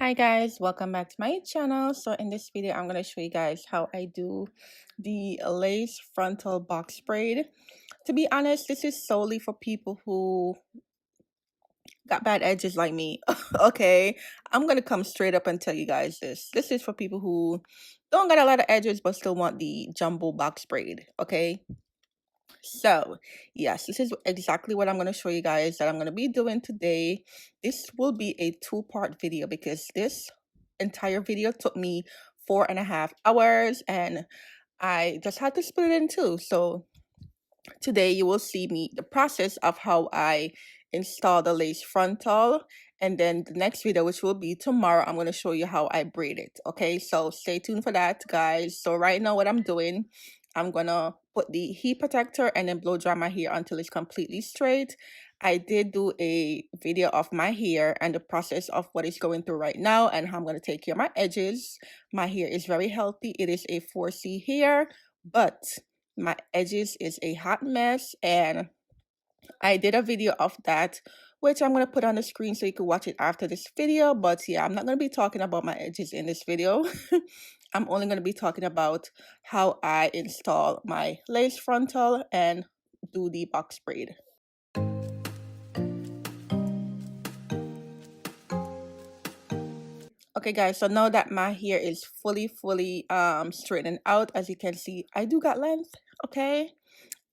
Hi guys, welcome back to my channel. So in this video I'm going to show you guys how I do the lace frontal box braid. To be honest, this is solely for people who got bad edges like me. Okay, I'm going to come straight up and tell you guys this is for people who don't got a lot of edges but still want the jumbo box braid. Okay, so yes, this is exactly what I'm going to show you guys that I'm going to be doing today. This will be a two-part video because this entire video took me 4.5 hours and I just had to split it in two. So today you will see me the process of how I install the lace frontal, and then the next video, which will be tomorrow, I'm going to show you how I braid it. Okay, so stay tuned for that, guys. So right now what I'm doing, I'm gonna put the heat protector and then blow dry my hair until it's completely straight. I did do a video of my hair and the process of what it's going through right now and how I'm going to take care of my edges. My hair is very healthy. It is a 4C hair, but my edges is a hot mess, and I did a video of that which I'm going to put on the screen so you can watch it after this video. But yeah, I'm not going to be talking about my edges in this video. I'm only going to be talking about how I install my lace frontal and do the box braid. Okay guys, so now that my hair is fully straightened out, as you can see, I do got length. Okay,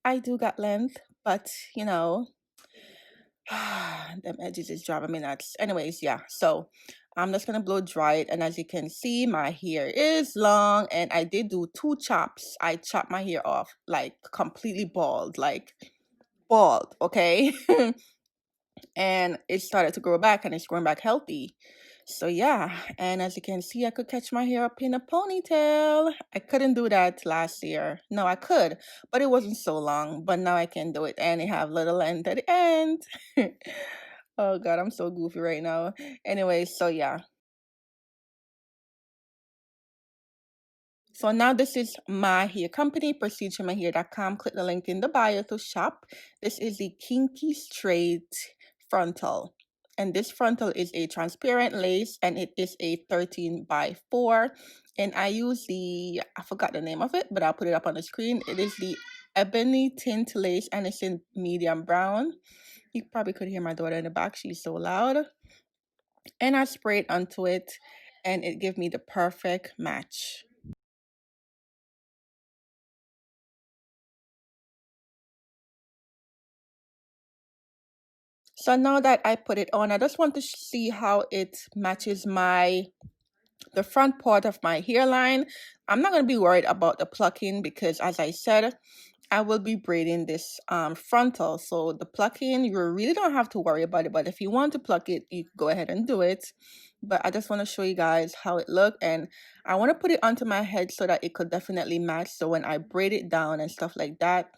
I do got length, but you know, them edges is driving me nuts. Anyways, yeah, so I'm just gonna blow dry it, and as you can see, my hair is long, and I did do two chops. I chopped my hair off like completely bald, like bald. Okay. And it started to grow back, and it's growing back healthy. So yeah, and as you can see, I could catch my hair up in a ponytail. I couldn't do that last year. No, I could, but it wasn't so long. But now I can do it, and it have little length at the end. Oh God, I'm so goofy right now. Anyway, so yeah. So now this is my hair company, procedureMyHair.com. Click the link in the bio to shop. This is the Kinky Straight Frontal. And this frontal is a transparent lace, and it is a 13 by 4. And I use the, I forgot the name of it, but I'll put it up on the screen. It is the Ebony Tint Lace, and it's in medium brown. You probably could hear my daughter in the back. She's so loud. And I sprayed onto it, and it gave me the perfect match. So now that I put it on, I just want to see how it matches the front part of my hairline. I'm not going to be worried about the plucking because, as I said, I will be braiding this frontal. So the plucking, you really don't have to worry about it. But if you want to pluck it, you go ahead and do it. But I just want to show you guys how it looked. And I want to put it onto my head so that it could definitely match. So when I braid it down and stuff like that,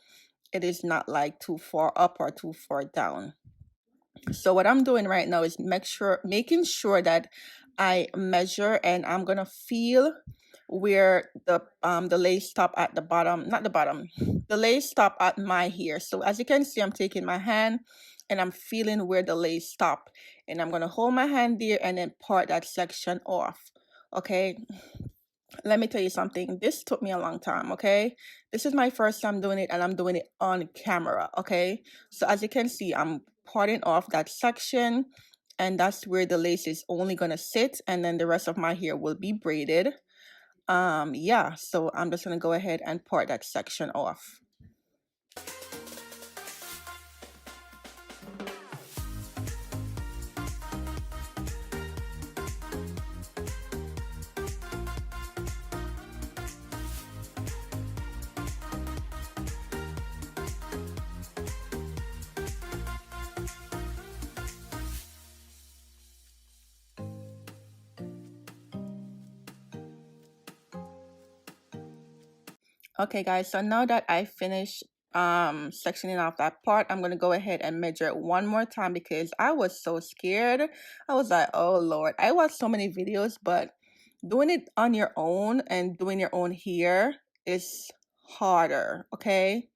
it is not like too far up or too far down. So what I'm doing right now is making sure that I measure, and I'm gonna feel where the lace stop at the bottom, not the bottom, the lace stop at my hair. So as you can see, I'm taking my hand and I'm feeling where the lace stop, and I'm gonna hold my hand there and then part that section off. Okay, let me tell you something. This took me a long time. Okay, this is my first time doing it, and I'm doing it on camera. Okay, so as you can see, I'm parting off that section, and that's where the lace is only gonna sit, and then the rest of my hair will be braided. Yeah, so I'm just gonna go ahead and part that section off. Okay guys, so now that I finished sectioning off that part, I'm gonna go ahead and measure it one more time because I was so scared. I was like, oh Lord, I watched so many videos, but doing it on your own and doing your own hair is harder. Okay,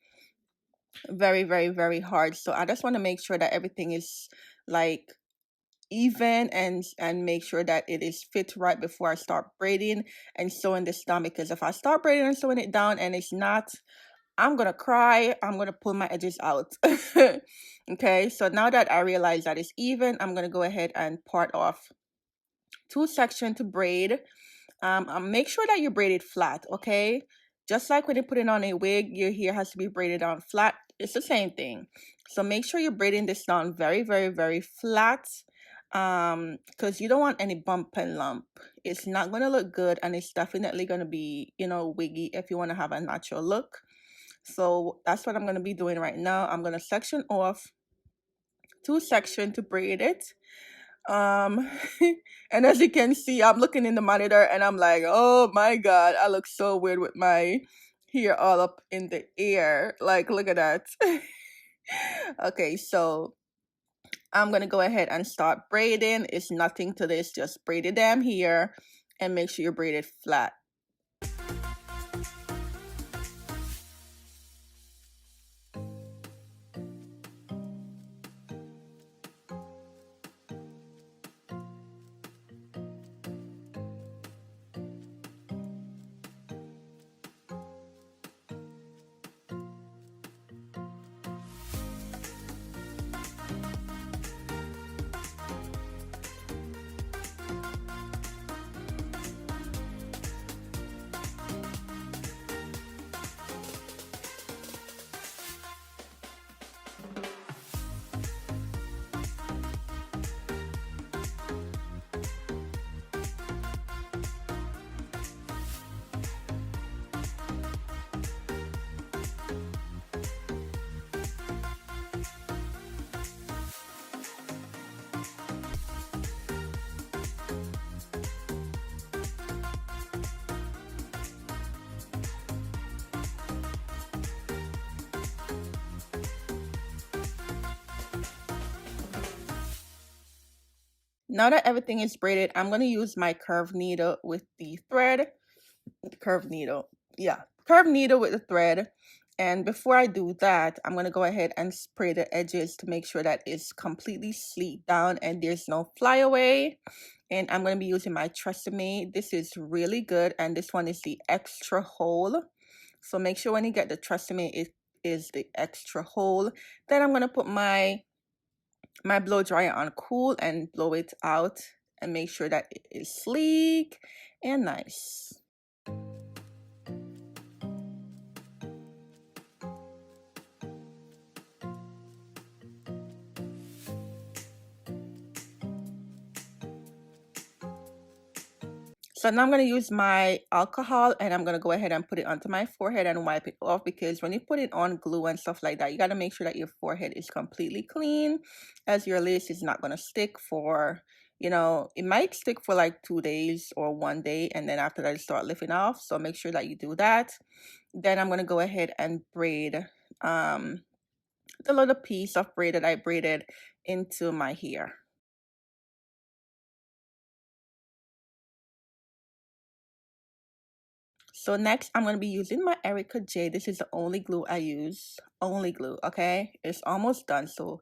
very hard. So I just want to make sure that everything is like even and make sure that it is fit right before I start braiding and sewing this down, because if I start braiding and sewing it down and it's not, I'm gonna cry. I'm gonna pull my edges out. Okay, so now that I realize that it's even, I'm gonna go ahead and part off 2 sections to braid. Make sure that you braid it flat, okay? Just like when you put it on a wig, your hair has to be braided down flat. It's the same thing. So make sure you're braiding this down very, very, very flat, because you don't want any bump and lump. It's not going to look good, and it's definitely going to be, wiggy if you want to have a natural look. So that's what I'm going to be doing right now. I'm going to section off 2 sections to braid it. um and as you can see, I'm looking in the monitor and I'm like, oh my god, I look so weird with my hair all up in the air. Like, look at that. Okay, so I'm gonna go ahead and start braiding. It's nothing to this, just braid it down here and make sure you braid it flat. Now that everything is braided, I'm going to use my curved needle with the thread. Curved needle. Yeah, curved needle with the thread. And before I do that, I'm going to go ahead and spray the edges to make sure that it's completely sleeked down and there's no flyaway. And I'm going to be using my Tresemme. This is really good. And this one is the extra hole. So make sure when you get the Tresemme, it is the extra hole. Then I'm going to put my blow dryer on cool and blow it out and make sure that it is sleek and nice. So now I'm going to use my alcohol and I'm going to go ahead and put it onto my forehead and wipe it off, because when you put it on glue and stuff like that, you got to make sure that your forehead is completely clean, as your lace is not going to stick for, it might stick for like 2 days or 1 day, and then after that it start lifting off. So make sure that you do that. Then I'm going to go ahead and braid the little piece of braid that I braided into my hair. So next, I'm going to be using my Erica J. This is the only glue I use. Only glue, okay? It's almost done, so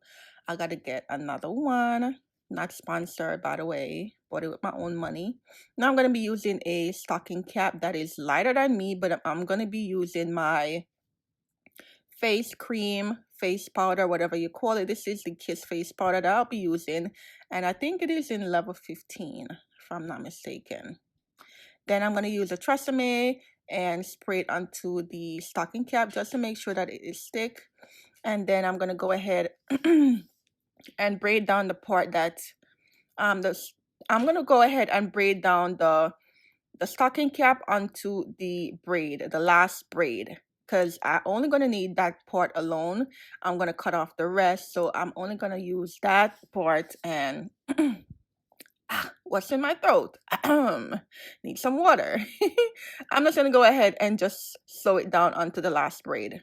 I got to get another one. Not sponsored, by the way. Bought it with my own money. Now I'm going to be using a stocking cap that is lighter than me, but I'm going to be using my face cream, face powder, whatever you call it. This is the Kiss face powder that I'll be using. And I think it is in level 15, if I'm not mistaken. Then I'm going to use a Tresemme and spray it onto the stocking cap just to make sure that it is thick. And then I'm going to go ahead and braid down the part that I'm going to go ahead and braid down the stocking cap onto the braid, the last braid, because I'm only going to need that part alone. I'm going to cut off the rest, so I'm only going to use that part. And what's in my throat? Need some water. I'm just going to go ahead and just sew it down onto the last braid.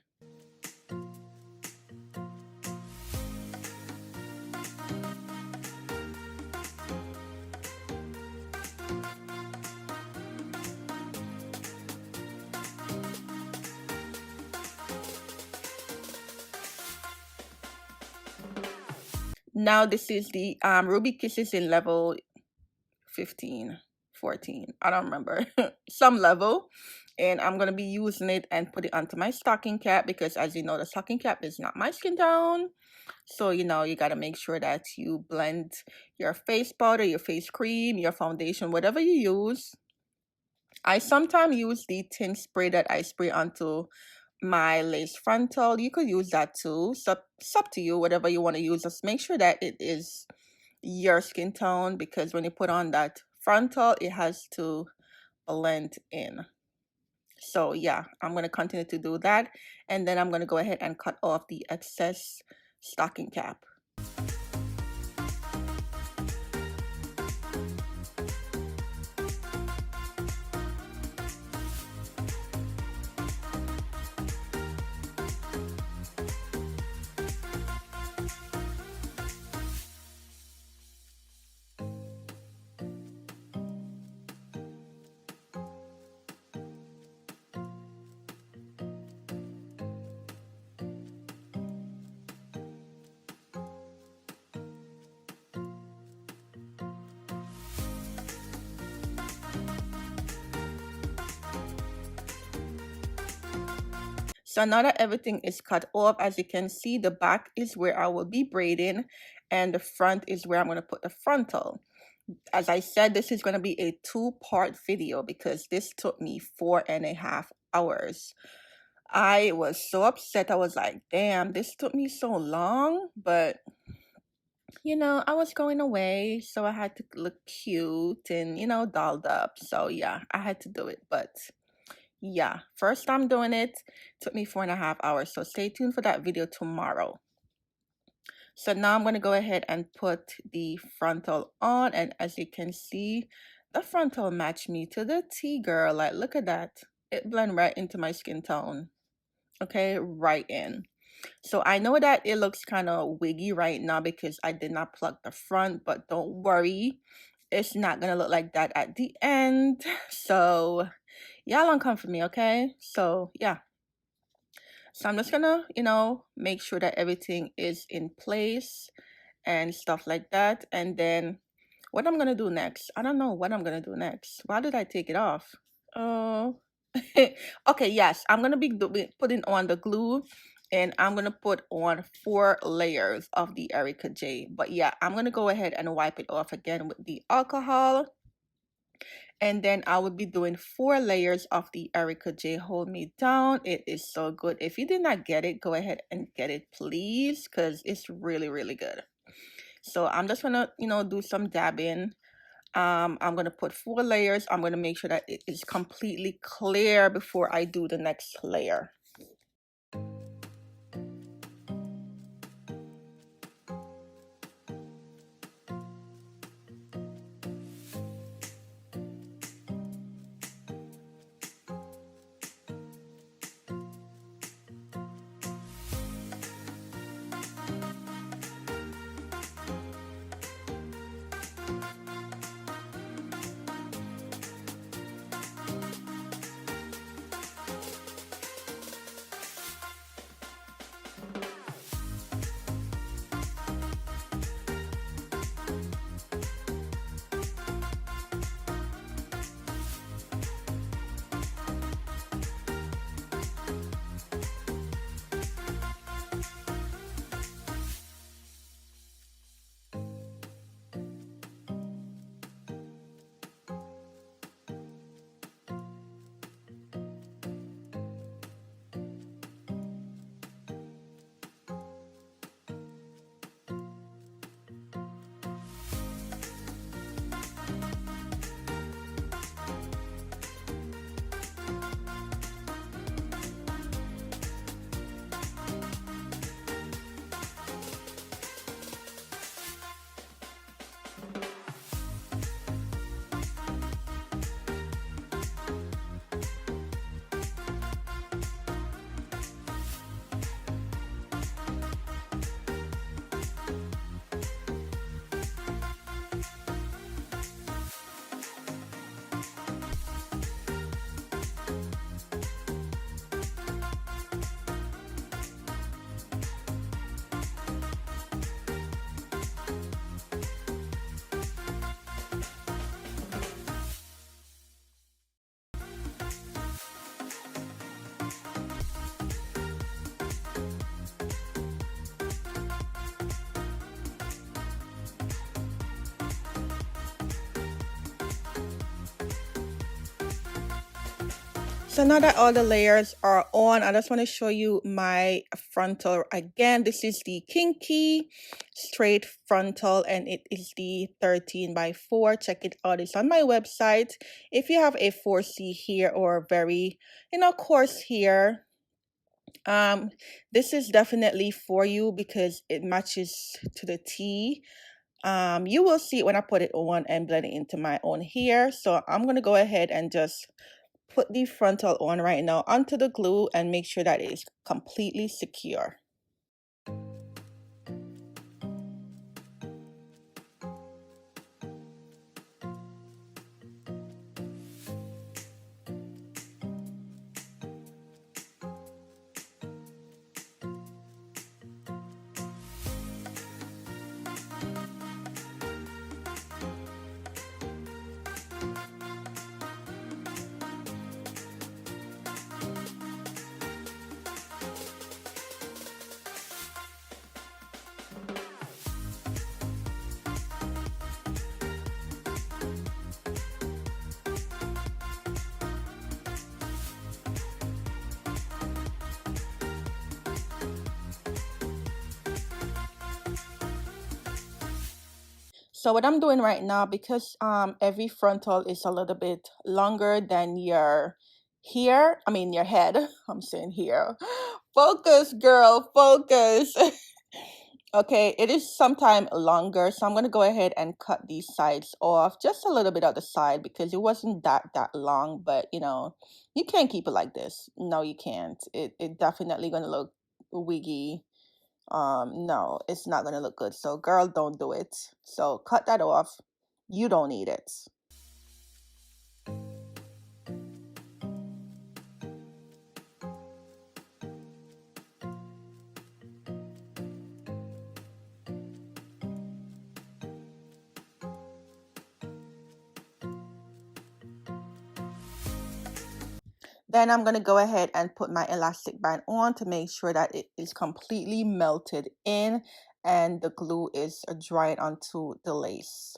Now this is the Ruby Kisses in level 15, 14, I don't remember, some level. And I'm going to be using it and put it onto my stocking cap because, as you know, the stocking cap is not my skin tone. So, you know, you got to make sure that you blend your face powder, your face cream, your foundation, whatever you use. I sometimes use the tint spray that I spray onto my lace frontal. You could use that too. So it's up to you, whatever you want to use. Just make sure that it is your skin tone, because when you put on that frontal, it has to blend in. So yeah, I'm going to continue to do that, and then I'm going to go ahead and cut off the excess stocking cap. So now that everything is cut off, as you can see, the back is where I will be braiding and the front is where I'm going to put the frontal. As I said, this is going to be a two-part video because this took me 4.5 hours. I was so upset. I was like, damn, this took me so long. But, you know, I was going away, so I had to look cute and, you know, dolled up. So, yeah, I had to do it. But yeah, first time doing it, took me 4.5 hours. So stay tuned for that video tomorrow. So now I'm going to go ahead and put the frontal on, and as you can see, the frontal matched me to the T, girl. Like, look at that. It blend right into my skin tone. Okay, right in. So I know that it looks kind of wiggy right now because I did not pluck the front, but don't worry, it's not gonna look like that at the end. So y'all don't come for me, okay? So yeah. So I'm just gonna, you know, make sure that everything is in place and stuff like that. And then what I'm gonna do next, I don't know what I'm gonna do next. Why did I take it off? Oh, okay, yes, I'm gonna be putting on the glue, and I'm gonna put on 4 layers of the Erica J. But yeah, I'm gonna go ahead and wipe it off again with the alcohol, and then I will be doing 4 layers of the Erica J. Hold Me Down. It is so good. If you did not get it, go ahead and get it, please, because it's really, really good. So I'm just gonna, you know, do some dabbing. I'm gonna put 4 layers. I'm gonna make sure that it is completely clear before I do the next layer. So now that all the layers are on, I just want to show you my frontal. Again, this is the kinky straight frontal and it is the 13 by 4. Check it out. It's on my website. If you have a 4C here or very, coarse here, this is definitely for you because it matches to the T. You will see it when I put it on and blend it into my own hair. So I'm going to go ahead and just put the frontal on right now onto the glue and make sure that it is completely secure. So what I'm doing right now, because every frontal is a little bit longer than your your head. I'm saying here. Focus, girl, focus. Okay, it is sometime longer, so I'm gonna go ahead and cut these sides off, just a little bit of the side because it wasn't that long, but you can't keep it like this. No, you can't. It definitely gonna look wiggy. No, it's not gonna look good. So girl, don't do it. So cut that off. You don't need it. Then I'm gonna go ahead and put my elastic band on to make sure that it is completely melted in and the glue is dried onto the lace.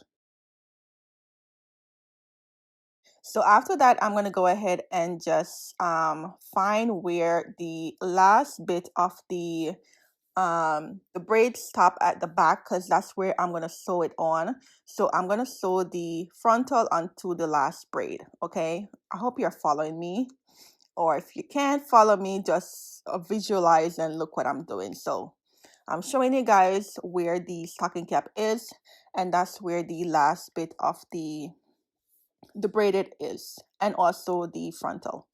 So after that, I'm going to go ahead and just find where the last bit of the braid stop at the back, because that's where I'm going to sew it on. So I'm going to sew the frontal onto the last braid. Okay, I hope you're following me, or if you can't follow me, just visualize and look what I'm doing. So I'm showing you guys where the stocking cap is, and that's where the last bit of the braided is, and also the frontal.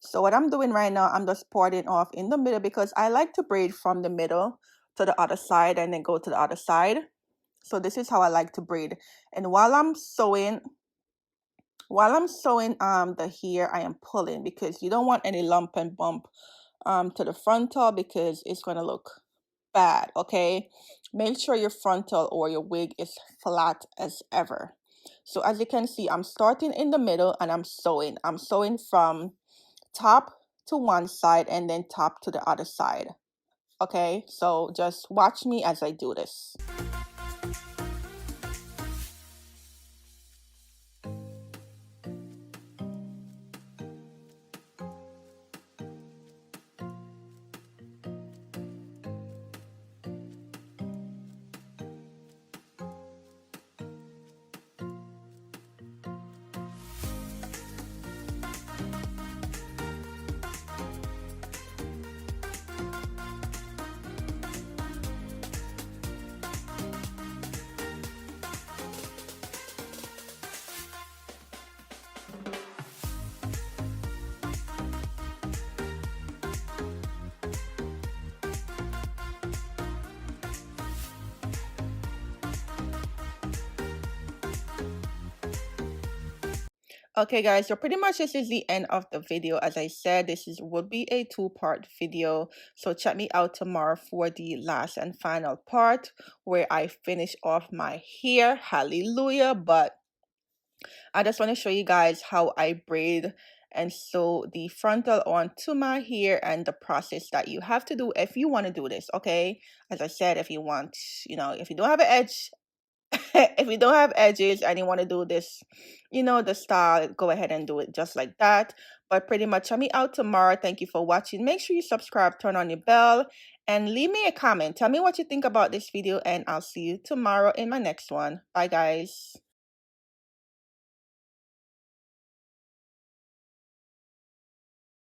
So what I'm doing right now, I'm just parting off in the middle because I like to braid from the middle to the other side and then go to the other side. So this is how I like to braid. And while I'm sewing the hair, I am pulling because you don't want any lump and bump to the frontal because it's going to look bad. Okay, make sure your frontal or your wig is flat as ever. So as you can see, I'm starting in the middle and I'm sewing from top to one side and then top to the other side. Okay, so just watch me as I do this. Okay guys, so pretty much this is the end of the video. As I said, would be a two-part video, so check me out tomorrow for the last and final part where I finish off my hair. Hallelujah. But I just want to show you guys how I braid and sew the frontal onto my hair and the process that you have to do if you want to do this. Okay, as I said, if you want, if you don't have an edge if you don't have edges and you want to do this, you know, the style, go ahead and do it just like that. But pretty much, I'll meet out tomorrow. Thank you for watching. Make sure you subscribe, turn on your bell, and leave me a comment. Tell me what you think about this video, and I'll see you tomorrow in my next one. Bye, guys.